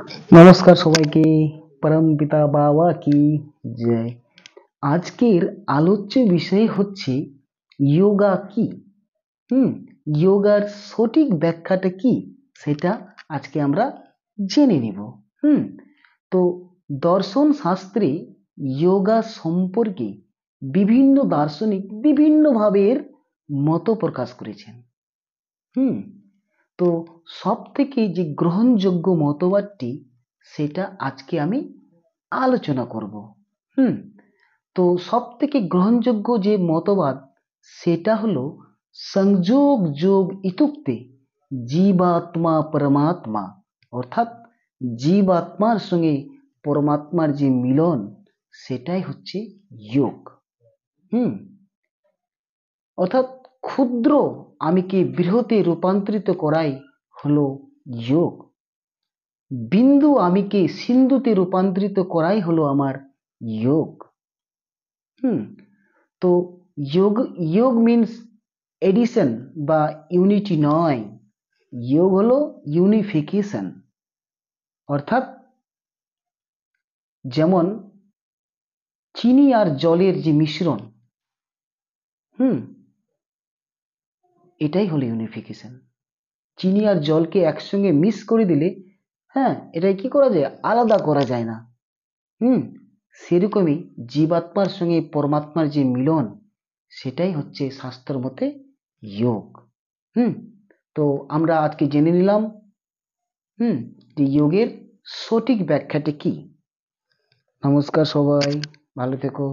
নমস্কার সবাইকে। পরম পিতা বাবা কি জয়। আজকের আলোচ্য বিষয় হচ্ছে যোগা কি। হুম যোগার সঠিক ব্যাখ্যাটা কি সেটা আজকে আমরা জেনে নিব। হুম তো দর্শন শাস্ত্রে যোগা সম্পর্কে বিভিন্ন দার্শনিক বিভিন্নভাবে এর মত প্রকাশ করেছেন। হুম তো সব থেকে যে গ্রহণযোগ্য মতবাদটি সেটা আজকে আমি আলোচনা করব। হুম তো সব থেকে গ্রহণযোগ্য যে মতবাদ সেটা হলো সংযোগ যোগ ইতুক্তে জীবাত্মা পরমাত্মা, অর্থাৎ জীবাত্মার সঙ্গে পরমাত্মার যে মিলন সেটাই হচ্ছে যোগ। হুম অর্থাৎ ক্ষুদ্র আমিকে বৃহতে রূপান্তরিত করাই হলো যোগ। বিন্দু আমিকে সিন্ধুতে রূপান্তরিত করাই হলো আমার যোগ। তো যোগ যোগ মিন্স এডিশন বা ইউনিটি নয়, যোগ হলো ইউনিফিকেশন। অর্থাৎ যেমন চিনি আর জলের যে মিশ্রণ, এটাই হলো ইউনিফিকেশন। চিনি আর জলকে একসঙ্গে মিক্স করে দিলে এটাই কি করা যায়, আলাদা করা যায় না। সেরকমই জীবাত্মার সঙ্গে পরমাত্মার যে মিলন সেটাই হচ্ছে শাস্ত্র মতে যোগ। তো আমরা আজকে জেনে নিলাম যে যোগের সঠিক ব্যাখ্যাটা কি। নমস্কার সবাই, ভালো থেকো।